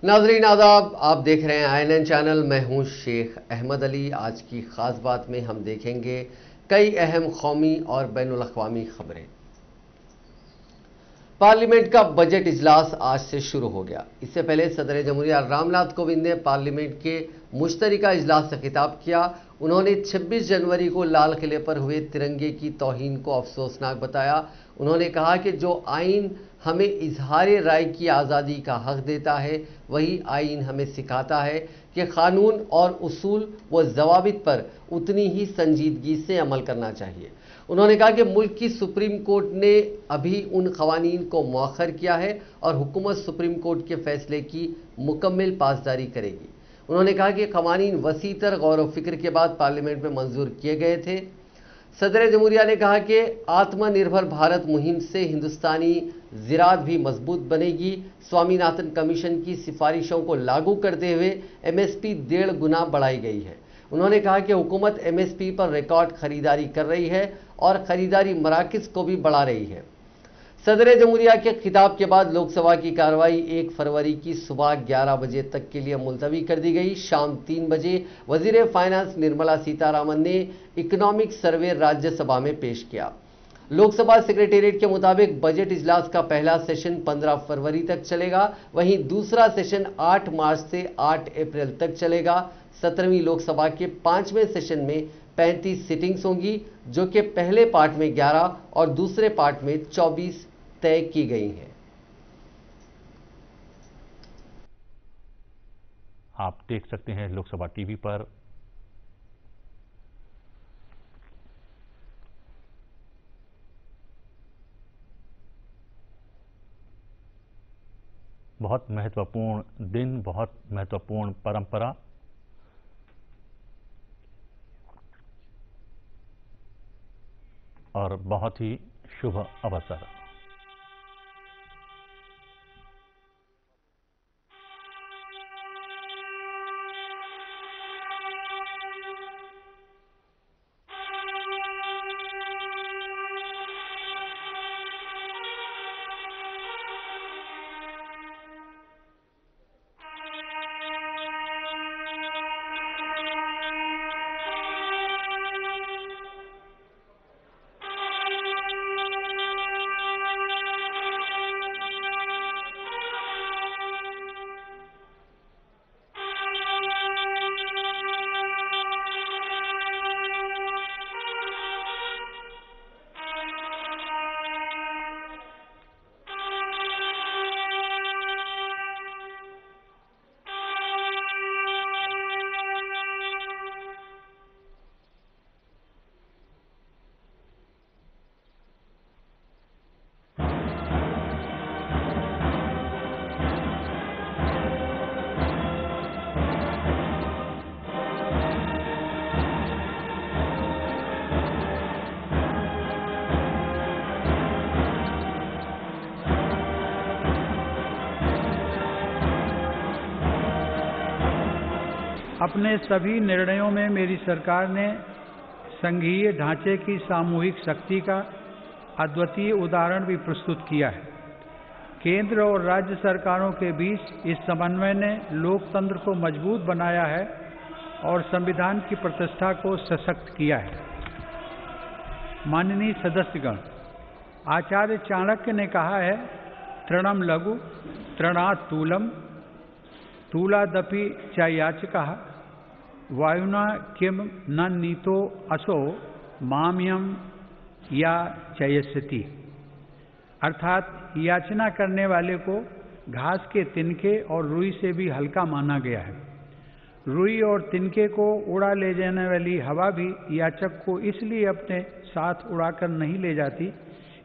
नाजरीन आदाब, आप देख रहे हैं INN चैनल। मैं हूं शेख अहमद अली। आज की खास बात में हम देखेंगे कई अहम कौमी और बैनुल अक़वामी खबरें। पार्लियामेंट का बजट इजलास आज से शुरू हो गया। इससे पहले सदर जमहूरिया रामनाथ कोविंद ने पार्लियामेंट के मुश्तरका इजलास से खिताब किया। उन्होंने 26 जनवरी को लाल किले पर हुए तिरंगे की तौहीन को अफसोसनाक बताया। उन्होंने कहा कि जो आइन हमें इजहार राय की आज़ादी का हक देता है, वही आइन हमें सिखाता है कि कानून और उसूल व ज़वाबित पर उतनी ही संजीदगी से अमल करना चाहिए। उन्होंने कहा कि मुल्क की सुप्रीम कोर्ट ने अभी उन कवानीन को मौखर किया है और हुकूमत सुप्रीम कोर्ट के फैसले की मुकम्मल पासदारी करेगी। उन्होंने कहा कि कवानीन वसीतर गौर व फिक्र के बाद पार्लियामेंट में मंजूर किए गए थे। सदर जमहूरिया ने कहा कि आत्मनिर्भर भारत मुहिम से हिंदुस्तानी ज़राअत भी मजबूत बनेगी। स्वामीनाथन कमीशन की सिफारिशों को लागू करते हुए MSP 1.5 गुना बढ़ाई गई है। उन्होंने कहा कि हुकूमत MSP पर रिकॉर्ड खरीदारी कर रही है और खरीदारी मराकज़ को भी बढ़ा रही है। सदर जमहूरिया के खिताब के बाद लोकसभा की कार्रवाई 1 फरवरी की सुबह 11 बजे तक के लिए मुलतवी कर दी गई। शाम 3 बजे वजीर फाइनेंस निर्मला सीतारामन ने इकोनॉमिक सर्वे राज्यसभा में पेश किया। लोकसभा सेक्रेटेरिएट के मुताबिक बजट इजलास का पहला सेशन 15 फरवरी तक चलेगा, वहीं दूसरा सेशन 8 मार्च से 8 अप्रैल तक चलेगा। 17वीं लोकसभा के 5वें सेशन में 35 सिटिंग्स होंगी, जो कि पहले पार्ट में 11 और दूसरे पार्ट में 24 तय की गई हैं। आप देख सकते हैं लोकसभा टीवी पर बहुत महत्वपूर्ण दिन, बहुत महत्वपूर्ण परंपरा। और बहुत ही शुभ अवसर। अपने सभी निर्णयों में मेरी सरकार ने संघीय ढांचे की सामूहिक शक्ति का अद्वितीय उदाहरण भी प्रस्तुत किया है। केंद्र और राज्य सरकारों के बीच इस समन्वय ने लोकतंत्र को मजबूत बनाया है और संविधान की प्रतिष्ठा को सशक्त किया है। माननीय सदस्यगण, आचार्य चाणक्य ने कहा है, तृणम लघु तृणात् तूलम तूलादपि च याचकः वायुना किम न नीतो असो माम्यम या चयस्यति। अर्थात याचना करने वाले को घास के तिनके और रुई से भी हल्का माना गया है। रुई और तिनके को उड़ा ले जाने वाली हवा भी याचक को इसलिए अपने साथ उड़ाकर नहीं ले जाती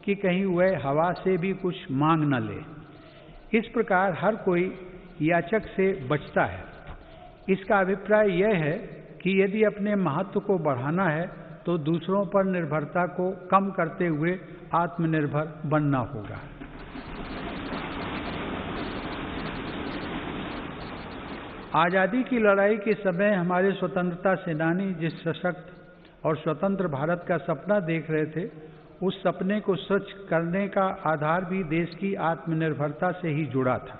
कि कहीं वह हवा से भी कुछ मांग न ले। इस प्रकार हर कोई याचक से बचता है। इसका अभिप्राय यह है कि यदि अपने महत्व को बढ़ाना है तो दूसरों पर निर्भरता को कम करते हुए आत्मनिर्भर बनना होगा। आज़ादी की लड़ाई के समय हमारे स्वतंत्रता सेनानी जिस सशक्त और स्वतंत्र भारत का सपना देख रहे थे, उस सपने को सच करने का आधार भी देश की आत्मनिर्भरता से ही जुड़ा था।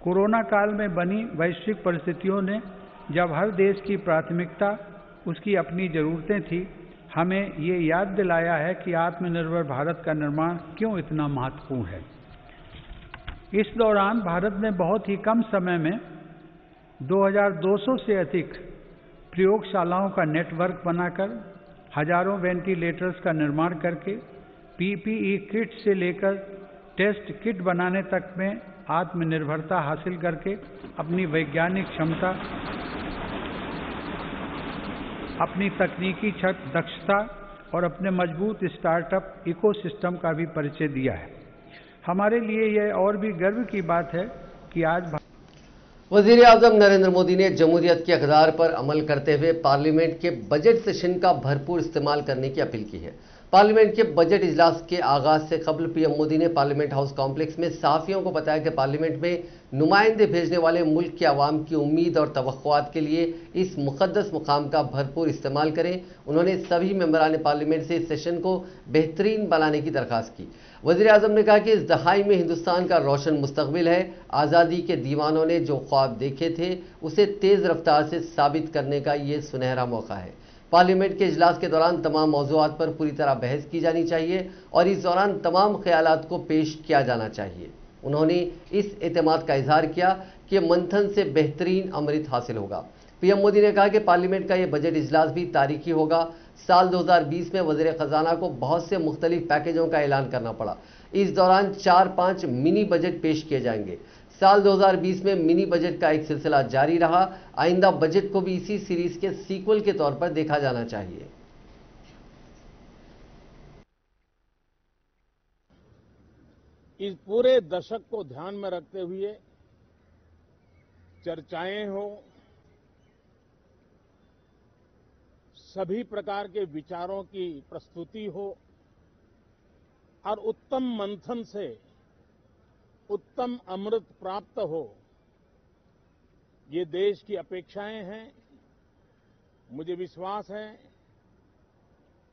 कोरोना काल में बनी वैश्विक परिस्थितियों ने जब हर देश की प्राथमिकता उसकी अपनी ज़रूरतें थी, हमें ये याद दिलाया है कि आत्मनिर्भर भारत का निर्माण क्यों इतना महत्वपूर्ण है। इस दौरान भारत ने बहुत ही कम समय में 2200 से अधिक प्रयोगशालाओं का नेटवर्क बनाकर हजारों वेंटिलेटर्स का निर्माण करके पीपीई किट से लेकर टेस्ट किट बनाने तक में आत्मनिर्भरता हासिल करके अपनी वैज्ञानिक क्षमता, अपनी तकनीकी दक्षता और अपने मजबूत स्टार्टअप इकोसिस्टम का भी परिचय दिया है। हमारे लिए यह और भी गर्व की बात है कि आज वज़ीर आज़म नरेंद्र मोदी ने जमहूरियत के अक़दार पर अमल करते हुए पार्लियामेंट के बजट सेशन का भरपूर इस्तेमाल करने की अपील की है। पार्लियामेंट के बजट इजलास के आगाज से कबल पीएम मोदी ने पार्लियामेंट हाउस कॉम्प्लेक्स में सहाफ़ियों को बताया कि पार्लियामेंट में नुमाइंदे भेजने वाले मुल्क के अवाम की उम्मीद और तवक्कुआत के लिए इस मुक़द्दस मुकाम का भरपूर इस्तेमाल करें। उन्होंने सभी मेंबरान पार्लियामेंट से इस सेशन को बेहतरीन बनाने की दरख्वास्त की। वज़ीर आज़म ने कहा कि इस दहाई में हिंदुस्तान का रोशन मुस्तक़बिल है। आज़ादी के दीवानों ने जो ख्वाब देखे थे उसे तेज़ रफ्तार से साबित करने का ये सुनहरा मौका है। पार्लियामेंट के इजलास के दौरान तमाम मौज़ूआत पर पूरी तरह बहस की जानी चाहिए और इस दौरान तमाम ख्यालात को पेश किया जाना चाहिए। उन्होंने इस एतमाद का इजहार किया कि मंथन से बेहतरीन अमृत हासिल होगा। पीएम मोदी ने कहा कि पार्लियामेंट का यह बजट इजलास भी तारीखी होगा। साल 2020 में वज़ीर ख़जाना को बहुत से मुख्तलिफ पैकेजों का ऐलान करना पड़ा। इस दौरान 4-5 मिनी बजट पेश किए जाएंगे। साल 2020 में मिनी बजट का एक सिलसिला जारी रहा। आइंदा बजट को भी इसी सीरीज के सीक्वल के तौर पर देखा जाना चाहिए। इस पूरे दशक को ध्यान में रखते हुए चर्चाएं हो, सभी प्रकार के विचारों की प्रस्तुति हो और उत्तम मंथन से उत्तम अमृत प्राप्त हो, ये देश की अपेक्षाएं हैं। मुझे विश्वास है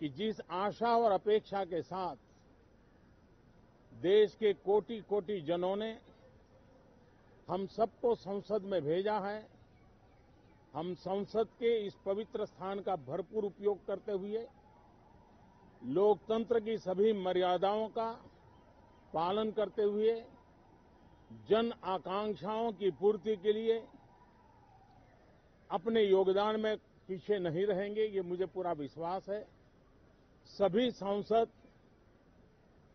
कि जिस आशा और अपेक्षा के साथ देश के कोटि कोटि जनों ने हम सबको संसद में भेजा है, हम संसद के इस पवित्र स्थान का भरपूर उपयोग करते हुए लोकतंत्र की सभी मर्यादाओं का पालन करते हुए जन आकांक्षाओं की पूर्ति के लिए अपने योगदान में पीछे नहीं रहेंगे, ये मुझे पूरा विश्वास है। सभी सांसद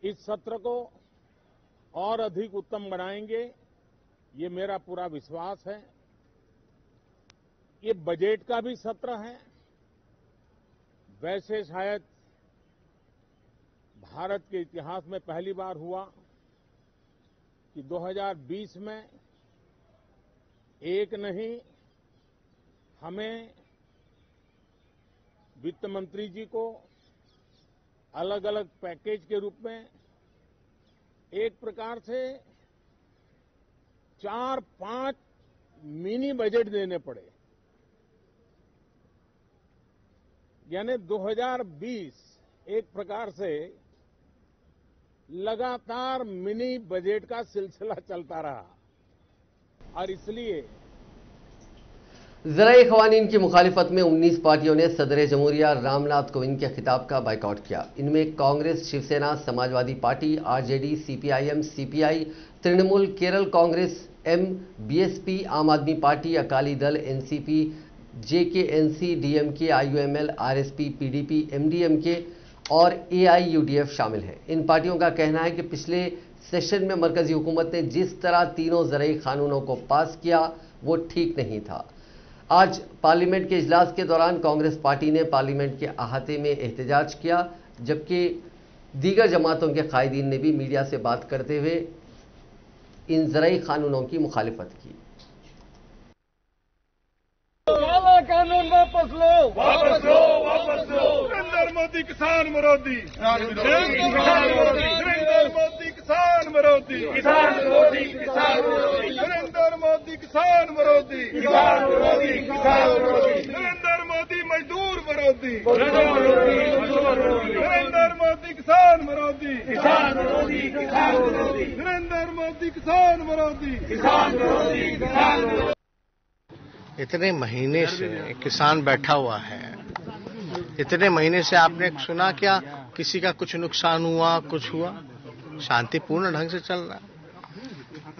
इस सत्र को और अधिक उत्तम बनाएंगे, ये मेरा पूरा विश्वास है। ये बजट का भी सत्र है। वैसे शायद भारत के इतिहास में पहली बार हुआ कि 2020 में एक नहीं, हमें वित्त मंत्री जी को अलग अलग पैकेज के रूप में एक प्रकार से 4-5 मिनी बजट देने पड़े। यानी 2020 एक प्रकार से लगातार मिनी बजट का सिलसिला चलता रहा और इसलिए ज़राए ख़वानीन की मुखालिफत में 19 पार्टियों ने सदर जमहूरिया रामनाथ कोविंद के खिताब का बाइकआउट किया। इनमें Congress, Shiv Sena, Samajwadi party, RJD, CPIM, CPI, Trinamool, Kerala Congress M, BSP, Aam Aadmi party, Akali Dal, NCP, JKNC, DMK, IUML, RSP, PDP, MDMK और एआईयूडीएफ शामिल हैं। इन पार्टियों का कहना है कि पिछले सेशन में मरकजी हुकूमत ने जिस तरह तीनों ज़राई कानूनों को पास किया वो ठीक नहीं था। आज पार्लियामेंट के इजलास के दौरान कांग्रेस पार्टी ने पार्लियामेंट के अहाते में एहतजाज किया, जबकि दीगर जमातों के कायदीन ने भी मीडिया से बात करते हुए इन ज़राई कानूनों की मुखालिफत की। काला कानून वापस लो, वापस लो, वापस लो। नरेंद्र मोदी किसान विरोधी, नरेंद्र मोदी किसान विरोधी, किसान विरोधी, किसान विरोधी, नरेंद्र मोदी किसान विरोधी, किसान विरोधी, किसान विरोधी, नरेंद्र मोदी मजदूर विरोधी। विरोधी नरेंद्र मोदी किसान विरोधी नरेंद्र मोदी किसान विरोधी इतने महीने से किसान बैठा हुआ है। इतने महीने से आपने सुना क्या किसी का कुछ नुकसान हुआ, कुछ हुआ? शांतिपूर्ण ढंग से चल रहा है।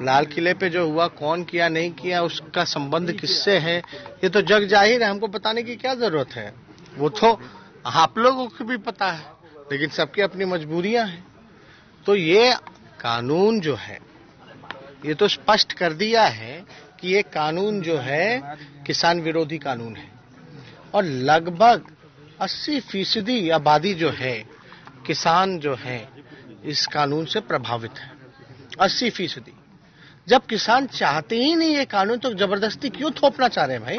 लाल किले पे जो हुआ, कौन किया नहीं किया, उसका संबंध किससे है, ये तो जग जाहिर है। हमको बताने की क्या जरूरत है? वो तो आप लोगों को भी पता है, लेकिन सबकी अपनी मजबूरियां हैं। तो ये कानून जो है, ये तो स्पष्ट कर दिया है कि ये कानून जो है किसान विरोधी कानून है और लगभग 80% आबादी जो है, किसान जो है, इस कानून से प्रभावित है। 80%। जब किसान चाहते ही नहीं ये कानून, तो जबरदस्ती क्यों थोपना चाह रहे हैं भाई?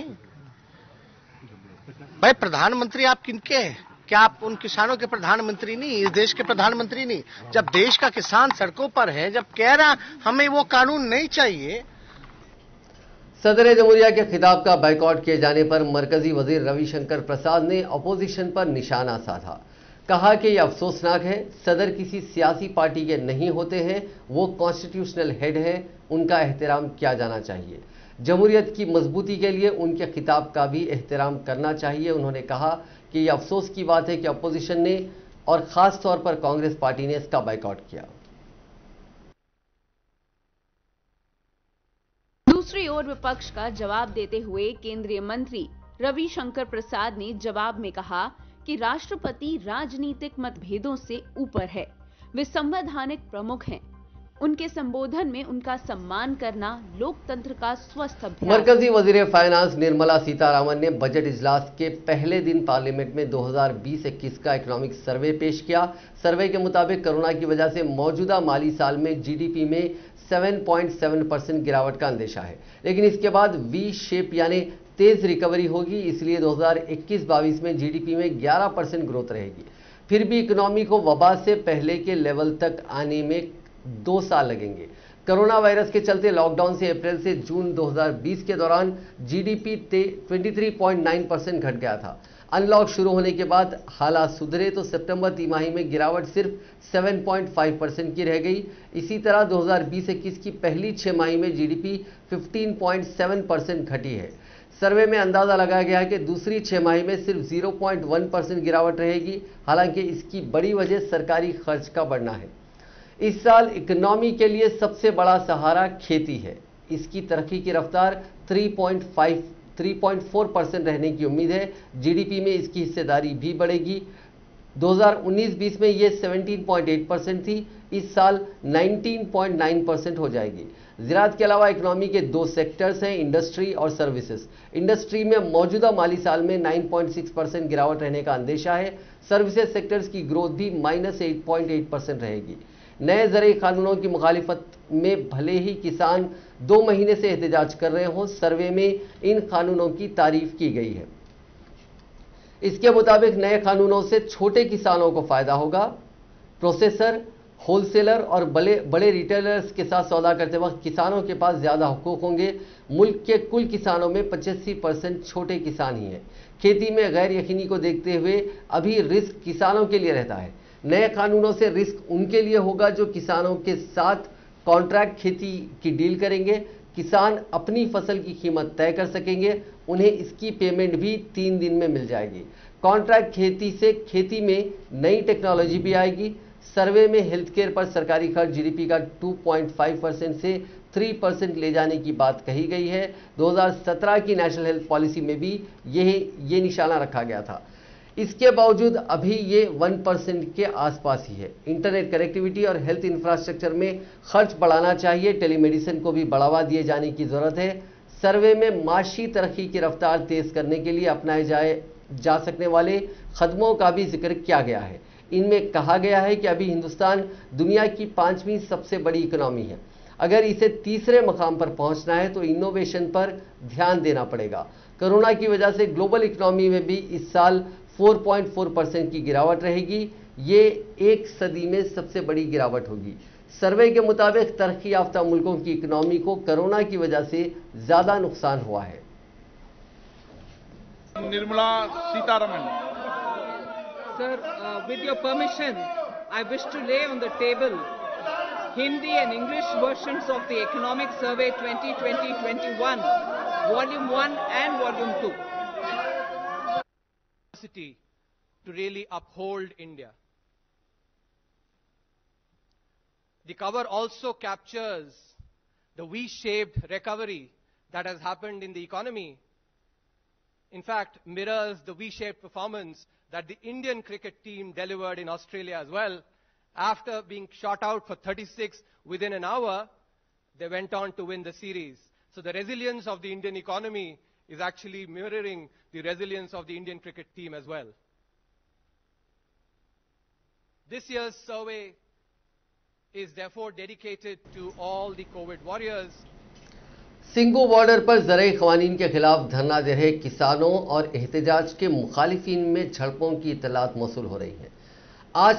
भाई प्रधानमंत्री आप किनके हैं? क्या आप उन किसानों के प्रधानमंत्री नहीं, इस देश के प्रधानमंत्री नहीं? जब देश का किसान सड़कों पर है, जब कह रहा हमें वो कानून नहीं चाहिए। सदर जमहूरिया के खिताब का बायकॉट किए जाने पर मरकजी वजीर रविशंकर प्रसाद ने अपोजिशन पर निशाना साधा। कहा कि यह अफसोसनाक है, सदर किसी सियासी पार्टी के नहीं होते हैं, वो कॉन्स्टिट्यूशनल हेड हैं, उनका एहतराम किया जाना चाहिए। जमहूरियत की मजबूती के लिए उनके खिताब का भी एहतराम करना चाहिए। उन्होंने कहा कि यह अफसोस की बात है कि अपोजिशन ने और खास तौर पर कांग्रेस पार्टी ने इसका बायकॉट किया। दूसरी ओर विपक्ष का जवाब देते हुए केंद्रीय मंत्री रविशंकर प्रसाद ने जवाब में कहा कि राष्ट्रपति राजनीतिक मतभेदों से ऊपर है, वे संवैधानिक प्रमुख हैं। उनके संबोधन में उनका सम्मान करना लोकतंत्र का स्वस्थ अभ्यास। मरकजी वजीर फाइनेंस निर्मला सीतारामन ने बजट इजलास के पहले दिन पार्लियामेंट में 2020-21 का इकोनॉमिक सर्वे पेश किया। सर्वे के मुताबिक कोरोना की वजह से मौजूदा माली साल में जीडीपी में 7.7% गिरावट का अंदेशा है, लेकिन इसके बाद वी शेप यानी तेज रिकवरी होगी। इसलिए 2021-22 में जीडीपी में 11% ग्रोथ रहेगी। फिर भी इकोनॉमी को वबा से पहले के लेवल तक आने में 2 साल लगेंगे। कोरोना वायरस के चलते लॉकडाउन से अप्रैल से जून 2020 के दौरान जीडीपी 23.9% घट गया था। अनलॉक शुरू होने के बाद हालात सुधरे तो सितंबर तिमाही में गिरावट सिर्फ 7.5% की रह गई। इसी तरह 2020-21 की पहली 6 माही में जीडीपी 15.7% घटी है। सर्वे में अंदाजा लगाया गया है कि दूसरी 6 माही में सिर्फ 0.1% गिरावट रहेगी। हालांकि इसकी बड़ी वजह सरकारी खर्च का बढ़ना है। इस साल इकोनॉमी के लिए सबसे बड़ा सहारा खेती है। इसकी तरक्की की रफ्तार 3.4% रहने की उम्मीद है। जीडीपी में इसकी हिस्सेदारी भी बढ़ेगी। 2019-20 में ये 17.8% थी, इस साल 19.9% हो जाएगी। ज़राअत के अलावा इकोनॉमी के 2 सेक्टर्स हैं, इंडस्ट्री और सर्विसेज। इंडस्ट्री में मौजूदा माली साल में 9.6% गिरावट रहने का अंदेशा है। सर्विसेज सेक्टर्स की ग्रोथ भी -8.8% रहेगी। नए ज़रूरी कानूनों की मुखालिफत में भले ही किसान 2 महीने से एहतजाज कर रहे हों, सर्वे में इन कानूनों की तारीफ की गई है। इसके मुताबिक नए कानूनों से छोटे किसानों को फायदा होगा। प्रोसेसर, होलसेलर और बड़े रिटेलर्स के साथ सौदा करते वक्त किसानों के पास ज्यादा हुकूक होंगे। मुल्क के कुल किसानों में 85% छोटे किसान ही हैं। खेती में गैर यकीनी को देखते हुए अभी रिस्क किसानों के लिए रहता है। नए कानूनों से रिस्क उनके लिए होगा जो किसानों के साथ कॉन्ट्रैक्ट खेती की डील करेंगे। किसान अपनी फसल की कीमत तय कर सकेंगे, उन्हें इसकी पेमेंट भी 3 दिन में मिल जाएगी। कॉन्ट्रैक्ट खेती से खेती में नई टेक्नोलॉजी भी आएगी। सर्वे में हेल्थ केयर पर सरकारी खर्च जीडीपी का 2.5% से 3% ले जाने की बात कही गई है। 2017 की नेशनल हेल्थ पॉलिसी में भी ये निशाना रखा गया था। इसके बावजूद अभी ये 1% के आसपास ही है। इंटरनेट कनेक्टिविटी और हेल्थ इंफ्रास्ट्रक्चर में खर्च बढ़ाना चाहिए। टेलीमेडिसिन को भी बढ़ावा दिए जाने की जरूरत है। सर्वे में माशी तरक्की की रफ्तार तेज करने के लिए अपनाए जा सकने वाले कदमों का भी जिक्र किया गया है। इनमें कहा गया है कि अभी हिंदुस्तान दुनिया की 5वीं सबसे बड़ी इकोनॉमी है। अगर इसे तीसरे मकाम पर पहुंचना है तो इनोवेशन पर ध्यान देना पड़ेगा। कोरोना की वजह से ग्लोबल इकोनॉमी में भी इस साल 4.4% की गिरावट रहेगी। ये 1 सदी में सबसे बड़ी गिरावट होगी। सर्वे के मुताबिक तरक्की याफ्ता मुल्कों की इकोनॉमी को कोरोना की वजह से ज्यादा नुकसान हुआ है। Nirmala Sitharaman Sir, with your permission, I wish to lay on the table Hindi and English versions of the Economic Survey 2020-21, Volume 1 and Volume 2. To really uphold India. The cover also captures the V-shaped recovery that has happened in the economy. In fact, mirrors the V-shaped performance that the Indian cricket team delivered in Australia as well. After being shot out for 36 within an hour, they went on to win the series. So the resilience of the Indian economy is actually mirroring the resilience of the Indian cricket team as well. This year's survey is therefore dedicated to all the COVID warriors. Singhu border पर ज़राई क़वानीन के खिलाफ धरना दे रहे किसानों और एहतजाज के मुखालिफिन में झड़पों की इत्तलात मौसूल हो रही हैं। आज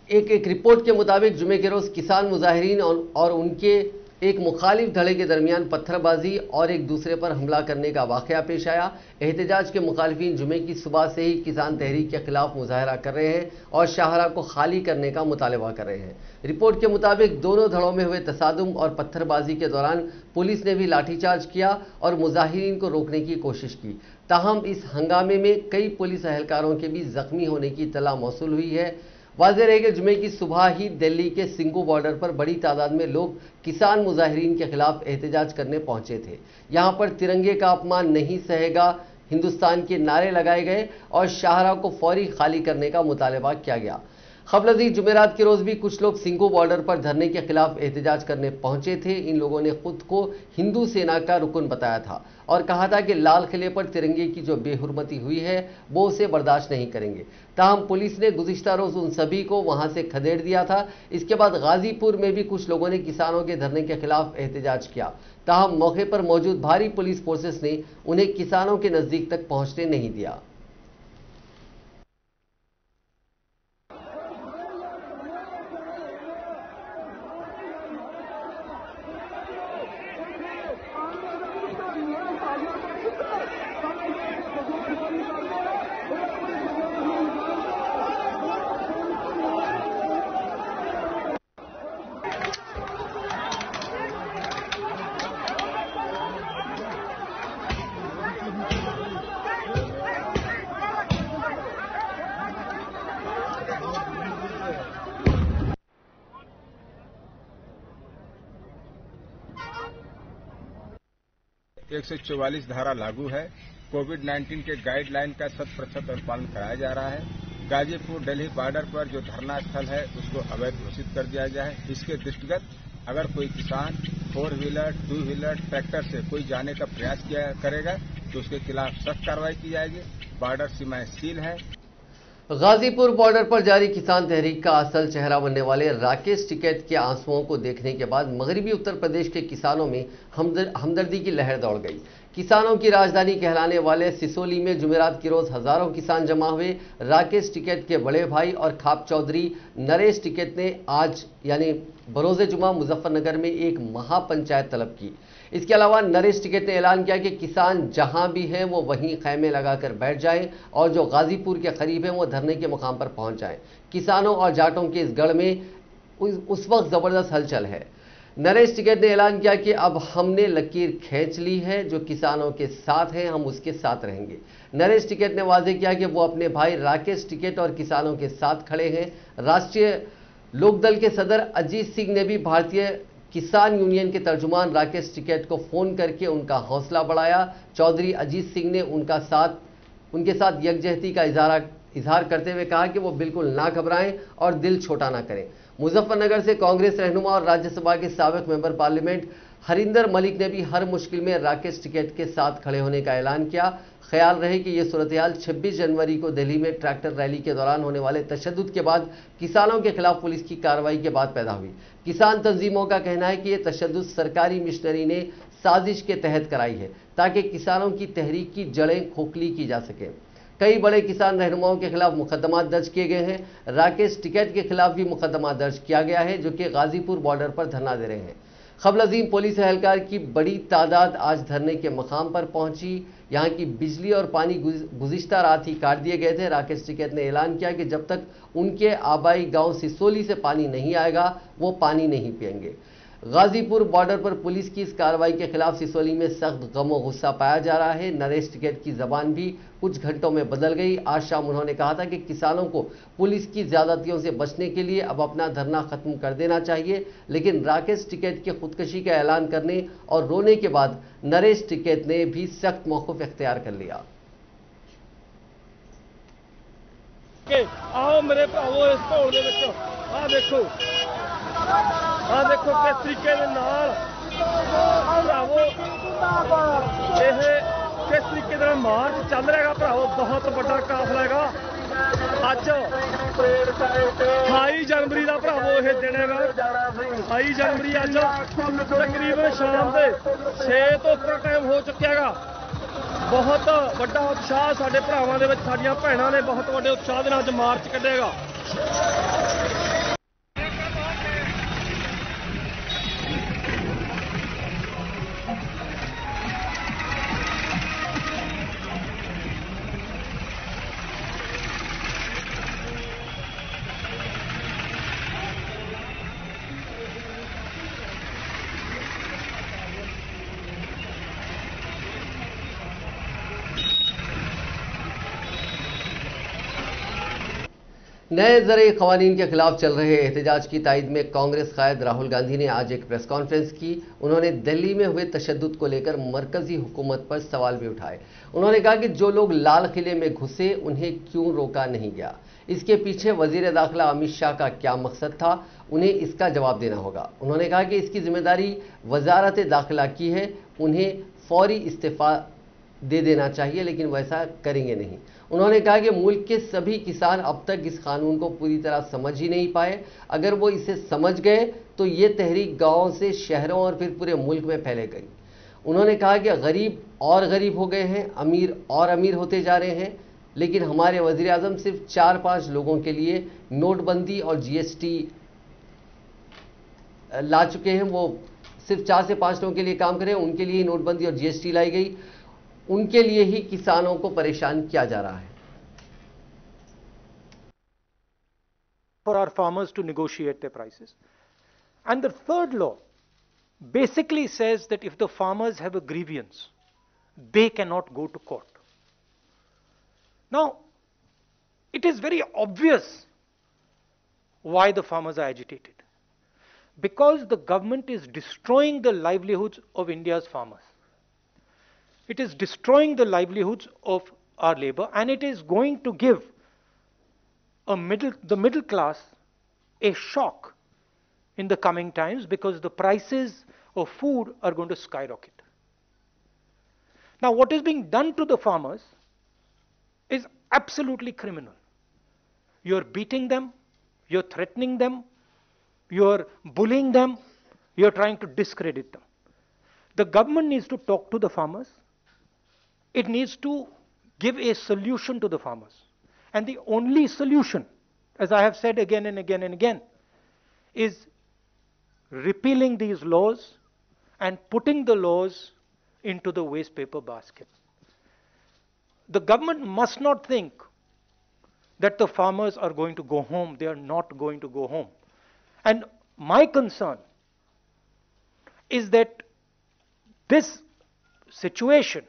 एक रिपोर्ट के मुताबिक जुमे के रोज़ किसान मुजाहिरीन और उनके एक मुखालिफ धड़े के दरमियान पत्थरबाजी और एक दूसरे पर हमला करने का वाक़या पेश आया। एहतजाज के मुखालिफिन जुमे की सुबह से ही किसान तहरीक के खिलाफ मुजाहरा कर रहे हैं और शाहरा को खाली करने का मुतालबा कर रहे हैं। रिपोर्ट के मुताबिक दोनों धड़ों में हुए तसादुम और पत्थरबाजी के दौरान पुलिस ने भी लाठीचार्ज किया और मुजाहिरीन को रोकने की कोशिश की। ताहम इस हंगामे में कई पुलिस अहलकारों के भी जख्मी होने की इत्तला मौसूल हुई है। वाज़ेह रहे कि जुमे की सुबह ही दिल्ली के सिंगू बॉर्डर पर बड़ी तादाद में लोग किसान मुजाहिरीन के खिलाफ एहतजाज करने पहुंचे थे। यहां पर तिरंगे का अपमान नहीं सहेगा हिंदुस्तान के नारे लगाए गए और शाहरा को फौरी खाली करने का मुतालबा किया गया। खबरजी जुमेरात के रोज़ भी कुछ लोग सिंगू बॉर्डर पर धरने के खिलाफ एहतजाज करने पहुंचे थे। इन लोगों ने खुद को हिंदू सेना का रुकन बताया था और कहा था कि लाल किले पर तिरंगे की जो बेहुरमती हुई है वो उसे बर्दाश्त नहीं करेंगे। ताहम पुलिस ने गुज़िश्ता रोज़ उन सभी को वहां से खदेड़ दिया था। इसके बाद गाजीपुर में भी कुछ लोगों ने किसानों के धरने के खिलाफ एहतजाज किया। ताहम मौके पर मौजूद भारी पुलिस फोर्सेस ने उन्हें किसानों के नज़दीक तक पहुंचने नहीं दिया। (144) धारा लागू है। कोविड-19 के गाइडलाइन का 100% अनुपालन कराया जा रहा है। गाजीपुर दिल्ली बॉर्डर पर जो धरना स्थल है उसको अवैध घोषित कर दिया गया है। इसके दृष्टिगत अगर कोई किसान 4 व्हीलर 2 व्हीलर ट्रैक्टर से कोई जाने का प्रयास करेगा तो उसके खिलाफ सख्त कार्रवाई की जाएगी। बॉर्डर सीमाएं सील है। गाजीपुर बॉर्डर पर जारी किसान तहरीक का असल चेहरा बनने वाले राकेश टिकैत के आंसुओं को देखने के बाद मगरबी उत्तर प्रदेश के किसानों में हमदर्दी की लहर दौड़ गई। किसानों की राजधानी कहलाने वाले सिसोली में जुमेरात की रोज हजारों किसान जमा हुए। राकेश टिकैत के बड़े भाई और खाप चौधरी नरेश टिकैत ने आज यानी बरोज़े जुमा मुजफ्फरनगर में एक महापंचायत तलब की। इसके अलावा नरेश टिकैत ने ऐलान किया कि किसान जहां भी हैं वो वहीं खैमे लगाकर बैठ जाएं और जो गाजीपुर के करीब हैं वो धरने के मुकाम पर पहुंच जाएं। किसानों और जाटों के इस गढ़ में उस वक्त जबरदस्त हलचल है। नरेश टिकैत ने ऐलान किया कि अब हमने लकीर खींच ली है, जो किसानों के साथ है हम उसके साथ रहेंगे। नरेश टिकैत ने वाज़ेह किया कि वो अपने भाई राकेश टिकैत और किसानों के साथ खड़े हैं। राष्ट्रीय लोकदल के सदर अजीत सिंह ने भी भारतीय किसान यूनियन के तर्जुमान राकेश टिकैत को फोन करके उनका हौसला बढ़ाया। चौधरी अजीत सिंह ने उनके साथ यकजहती का इजहार करते हुए कहा कि वो बिल्कुल ना घबराएं और दिल छोटा ना करें। मुजफ्फरनगर से कांग्रेस रहनुमा और राज्यसभा के साबिक मेंबर पार्लियामेंट हरिंदर मलिक ने भी हर मुश्किल में राकेश टिकैत के साथ खड़े होने का ऐलान किया। ख्याल रहे कि यह सूरत-ए-हाल 26 जनवरी को दिल्ली में ट्रैक्टर रैली के दौरान होने वाले तशद्दुद के बाद किसानों के खिलाफ पुलिस की कार्रवाई के बाद पैदा हुई। किसान तंजीमों का कहना है कि यह तशद्दुद सरकारी मिशनरी ने साजिश के तहत कराई है ताकि किसानों की तहरीक की जड़ें खोखली की जा सके। कई बड़े किसान रहनुमाओं के खिलाफ मुकदमा दर्ज किए गए हैं। राकेश टिकैत के खिलाफ भी मुकदमा दर्ज किया गया है जो कि गाजीपुर बॉर्डर पर धरना दे रहे हैं। खबर अजीम पुलिस एहलकार की बड़ी तादाद आज धरने के मकाम पर पहुंची। यहां की बिजली और पानी गुज़िश्ता रात ही काट दिए गए थे। राकेश टिकैत ने ऐलान किया कि जब तक उनके आबाई गांव सिसोली से पानी नहीं आएगा वो पानी नहीं पिएंगे। गाजीपुर बॉर्डर पर पुलिस की इस कार्रवाई के खिलाफ सिसोली में सख्त गम और गुस्सा पाया जा रहा है। नरेश टिकैत की जबान भी कुछ घंटों में बदल गई। आज शाम उन्होंने कहा था कि किसानों को पुलिस की ज्यादतियों से बचने के लिए अब अपना धरना खत्म कर देना चाहिए, लेकिन राकेश टिकैत के खुदकशी का ऐलान करने और रोने के बाद नरेश टिकैत ने भी सख्त मौक़िफ़ इख्तियार कर लिया। आओ मेरे भावो इस ढोल दे विच आ देखो किस तरीके दे नाल भरावो यह किस तरीके का मार्च चल रहा है भरावो। बहुत बड़ा काफला है अज 28 जनवरी का भरावो यह दिन है। 28 जनवरी अज तकरीबन शाम के 6 तो उपर टाइम हो चुका है। बहुत बड़ा उत्साह साडे भरावां दे विच, साडीआं भैणां ने बहुत बड़े उत्साह दे नाल अज मार्च कढेगा। नए ज़रई क़वानीन के खिलाफ चल रहे एहतजाज की तायद में कांग्रेस कायद राहुल गांधी ने आज एक प्रेस कॉन्फ्रेंस की। उन्होंने दिल्ली में हुए तशद्दुद को लेकर मरकजी हुकूमत पर सवाल भी उठाए। उन्होंने कहा कि जो लोग लाल किले में घुसे उन्हें क्यों रोका नहीं गया, इसके पीछे वजीर दाखिला अमित शाह का क्या मकसद था, उन्हें इसका जवाब देना होगा। उन्होंने कहा कि इसकी जिम्मेदारी वजारत दाखिला की है, उन्हें फौरी इस्तीफा दे देना चाहिए, लेकिन वैसा करेंगे नहीं। उन्होंने कहा कि मुल्क के सभी किसान अब तक इस कानून को पूरी तरह समझ ही नहीं पाए। अगर वो इसे समझ गए तो ये तहरीक गांवों से शहरों और फिर पूरे मुल्क में फैले गई। उन्होंने कहा कि गरीब और गरीब हो गए हैं, अमीर और अमीर होते जा रहे हैं, लेकिन हमारे वज़ीर आज़म सिर्फ 4-5 लोगों के लिए नोटबंदी और GST ला चुके हैं। वो सिर्फ 4 से 5 लोगों के लिए काम करें, उनके लिए नोटबंदी और GST लाई गई, उनके लिए ही किसानों को परेशान किया जा रहा है। For our farmers to negotiate their prices. And the third law basically says that if the farmers have a grievance, they cannot go to court. Now, it is very obvious why the farmers are agitated. Because the government is destroying the livelihoods of India's farmers. It is destroying the livelihoods of our labor, and it is going to give the middle class a shock in the coming times, because the prices of food are going to skyrocket. Now, what is being done to the farmers is absolutely criminal. You're beating them, you're threatening them, you're bullying them, you're trying to discredit them. The government needs to talk to the farmers. It needs to give a solution to the farmers. And the only solution, as I have said again and again and again, is repealing these laws and putting the laws into the waste paper basket. The government must not think that the farmers are going to go home. They are not going to go home. And my concern is that this situation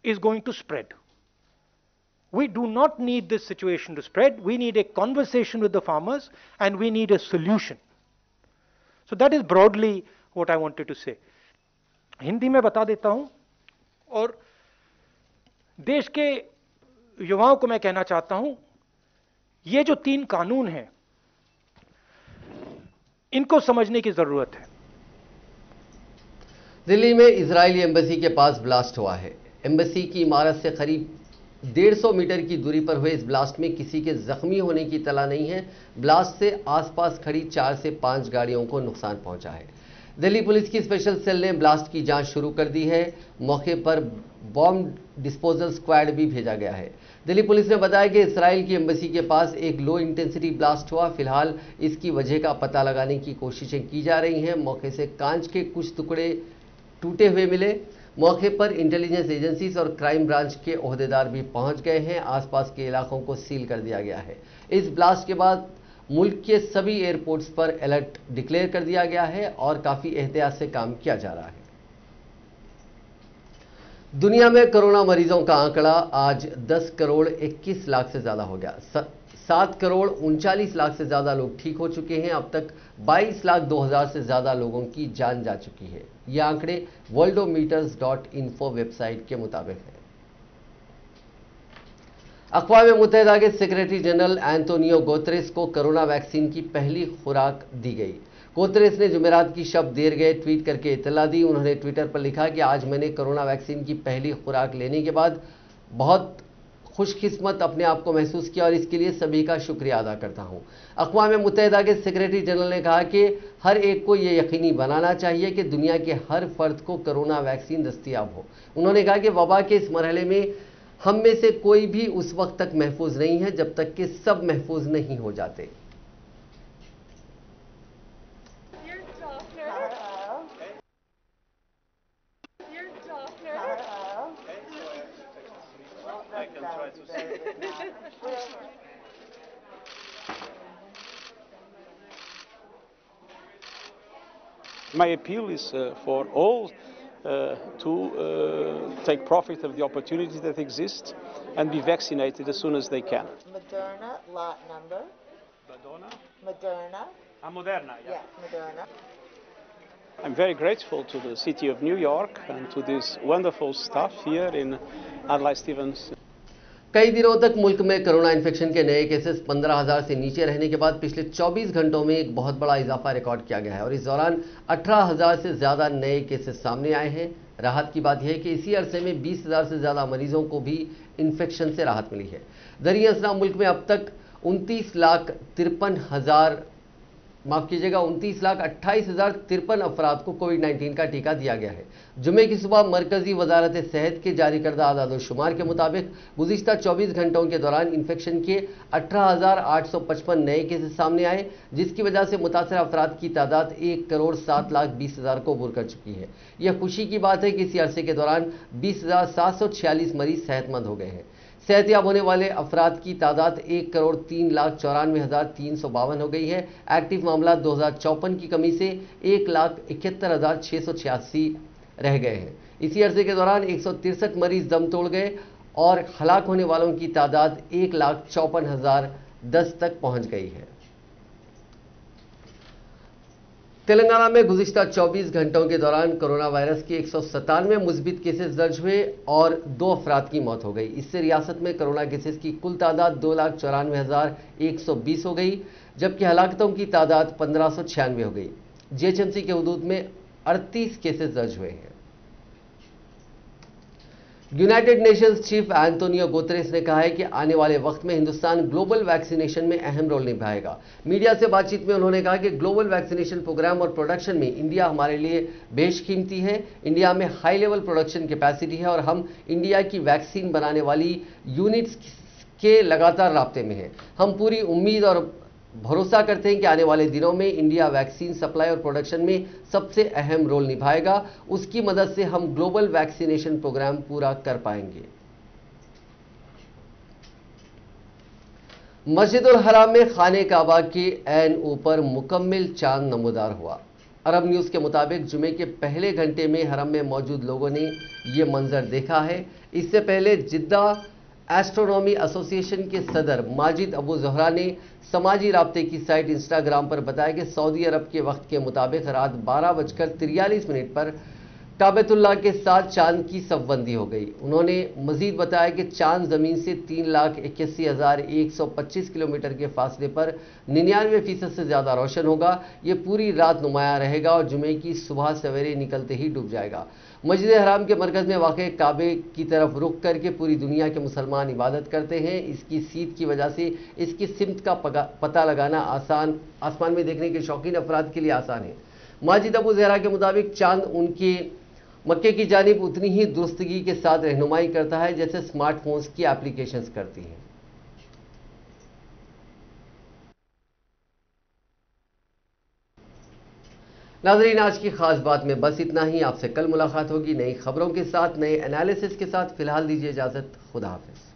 is going to spread. We do not need this situation to spread. We need a conversation with the farmers, and we need a solution. So that is broadly what I wanted to say. Hindi में बता देता हूं, और देश के युवाओं को मैं कहना चाहता हूं, ये जो 3 कानून हैं, इनको समझने की जरूरत है। दिल्ली में इजरायली एम्बेसी के पास ब्लास्ट हुआ है। एम्बेसी की इमारत से करीब 150 मीटर की दूरी पर हुए इस ब्लास्ट में किसी के जख्मी होने की इत्तला नहीं है। ब्लास्ट से आसपास खड़ी 4 से 5 गाड़ियों को नुकसान पहुंचा है। दिल्ली पुलिस की स्पेशल सेल ने ब्लास्ट की जांच शुरू कर दी है। मौके पर बॉम्ब डिस्पोजल स्क्वाड भी भेजा गया है। दिल्ली पुलिस ने बताया कि इसराइल की एम्बेसी के पास एक लो इंटेंसिटी ब्लास्ट हुआ। फिलहाल इसकी वजह का पता लगाने की कोशिशें की जा रही हैं। मौके से कांच के कुछ टुकड़े टूटे हुए मिले। मौके पर इंटेलिजेंस एजेंसीज और क्राइम ब्रांच के ओहदेदार भी पहुंच गए हैं। आसपास के इलाकों को सील कर दिया गया है। इस ब्लास्ट के बाद मुल्क के सभी एयरपोर्ट्स पर अलर्ट डिक्लेयर कर दिया गया है और काफी एहतियात से काम किया जा रहा है। दुनिया में कोरोना मरीजों का आंकड़ा आज 10 करोड़ 21 लाख से ज्यादा हो गया। 7 करोड़ 39 लाख से ज्यादा लोग ठीक हो चुके हैं। अब तक 22 लाख 2,000 से ज्यादा लोगों की जान जा चुकी है। ये आंकड़े worldometers.info वेबसाइट के मुताबिक है। अक़वाम मुत्तहिदा के सेक्रेटरी जनरल एंटोनियो गुतेरेस को कोरोना वैक्सीन की पहली खुराक दी गई। गुतेरेस ने जुमेरात की शब देर गए ट्वीट करके इत्तला दी। उन्होंने ट्विटर पर लिखा कि आज मैंने कोरोना वैक्सीन की पहली खुराक लेने के बाद बहुत खुशकिस्मत अपने आप को महसूस किया और इसके लिए सभी का शुक्रिया अदा करता हूं। अक़वाम मुत्तहिदा के सेक्रेटरी जनरल ने कहा कि हर एक को यह यकीनी बनाना चाहिए कि दुनिया के हर फर्द को कोरोना वैक्सीन दस्तयाब हो। उन्होंने कहा कि वबा के इस मरहले में हम में से कोई भी उस वक्त तक महफूज नहीं है जब तक कि सब महफूज नहीं हो जाते। My appeal is for all to take profit of the opportunities that exist and be vaccinated as soon as they can. Moderna lot number. Moderna. Moderna, yeah. Moderna. I'm very grateful to the city of New York and to this wonderful staff here in Adlai Stevens. कई दिनों तक मुल्क में corona infection के नए cases 15,000 से नीचे रहने के बाद पिछले 24 घंटों में एक बहुत बड़ा इजाफा रिकॉर्ड किया गया है और इस दौरान 18,000 से ज्यादा नए केसेस सामने आए हैं। राहत की बात यह है कि इसी अरसे में 20,000 से ज्यादा मरीजों को भी इन्फेक्शन से राहत मिली है। दरिया असना मुल्क में अब तक 29,28,053 अफराद को कोविड-19 का टीका दिया गया है। जुमे की सुबह मरकजी वजारत सेहत के जारी करदा आदाद-ओ-शुमार के मुताबिक गुज़िश्ता 24 घंटों के दौरान इन्फेक्शन के 18,855 नए केसेस सामने आए, जिसकी वजह से मुतासर अफराद की तादाद 1,07,20,000 को अबूर कर चुकी है। यह खुशी की बात है कि इसी अरसे के दौरान 20,746 मरीज सेहतमंद हो गए हैं। सेहतियाब होने वाले अफराद की तादाद 1,03,94,352 हो गई है। एक्टिव मामला 2054 की कमी से 1,71,686 रह गए हैं। इसी अरसे के दौरान 163 मरीज दम तोड़ गए और हलाक होने वालों की तादाद 1,54,010 तक पहुंच गई है। तेलंगाना में गुज़िश्ता 24 घंटों के दौरान कोरोना वायरस के 197 मुस्बित केसेस दर्ज हुए और 2 अफराद की मौत हो गई। इससे रियासत में कोरोना केसेस की कुल तादाद 2,94,120 हो गई, जबकि हलाकतों की तादाद 1,596 हो गई। जीएचएमसी के हुदूद में 38 केसेस दर्ज हुए हैं। United Nations chief Antonio Guterres ने कहा है कि आने वाले वक्त में हिंदुस्तान ग्लोबल वैक्सीनेशन में अहम रोल निभाएगा। मीडिया से बातचीत में उन्होंने कहा कि ग्लोबल वैक्सीनेशन प्रोग्राम और प्रोडक्शन में इंडिया हमारे लिए बेशकीमती है। इंडिया में हाई लेवल प्रोडक्शन कैपेसिटी है और हम इंडिया की वैक्सीन बनाने वाली यूनिट्स के लगातार राब्ते में हैं। हम पूरी उम्मीद और भरोसा करते हैं कि आने वाले दिनों में इंडिया वैक्सीन सप्लाई और प्रोडक्शन में सबसे अहम रोल निभाएगा। उसकी मदद से हम ग्लोबल वैक्सीनेशन प्रोग्राम पूरा कर पाएंगे। मस्जिदुल हराम में खाने काबा के ऐन ऊपर मुकम्मल चांद नमूदार हुआ। अरब न्यूज़ के मुताबिक जुमे के पहले घंटे में हरम में मौजूद लोगों ने यह मंजर देखा है। इससे पहले जिद्दा एस्ट्रोनॉमी एसोसिएशन के सदर माजिद अबू ज़हरा ने समाजी राब्ते की साइट इंस्टाग्राम पर बताया कि सऊदी अरब के वक्त के मुताबिक रात 12:43 पर काबतुल्लाह के साथ चांद की सफबंदी हो गई। उन्होंने मजीद बताया कि चांद जमीन से 3,81,125 किलोमीटर के फासले पर 99% से ज्यादा रोशन होगा। ये पूरी रात नुमाया रहेगा और जुमे की सुबह सवेरे निकलते ही डूब जाएगा। मस्जिद हराम के मरकज में वाक़ काबे की तरफ रुख करके पूरी दुनिया के मुसलमान इबादत करते हैं। इसकी सीध की वजह से इसकी सिमत का पता लगाना आसमान में देखने के शौकीन अफराद के लिए आसान है। माजिद अबू ज़हरा के मुताबिक चांद उनके मक्के की जानिब उतनी ही दुरुस्तगी के साथ रहनुमाई करता है जैसे स्मार्टफोन्स की एप्लीकेशंस करती हैं। नाज़रीन, आज की खास बात में बस इतना ही। आपसे कल मुलाकात होगी नई खबरों के साथ, नए एनालिसिस के साथ। फिलहाल दीजिए इजाजत। खुदा हाफिज।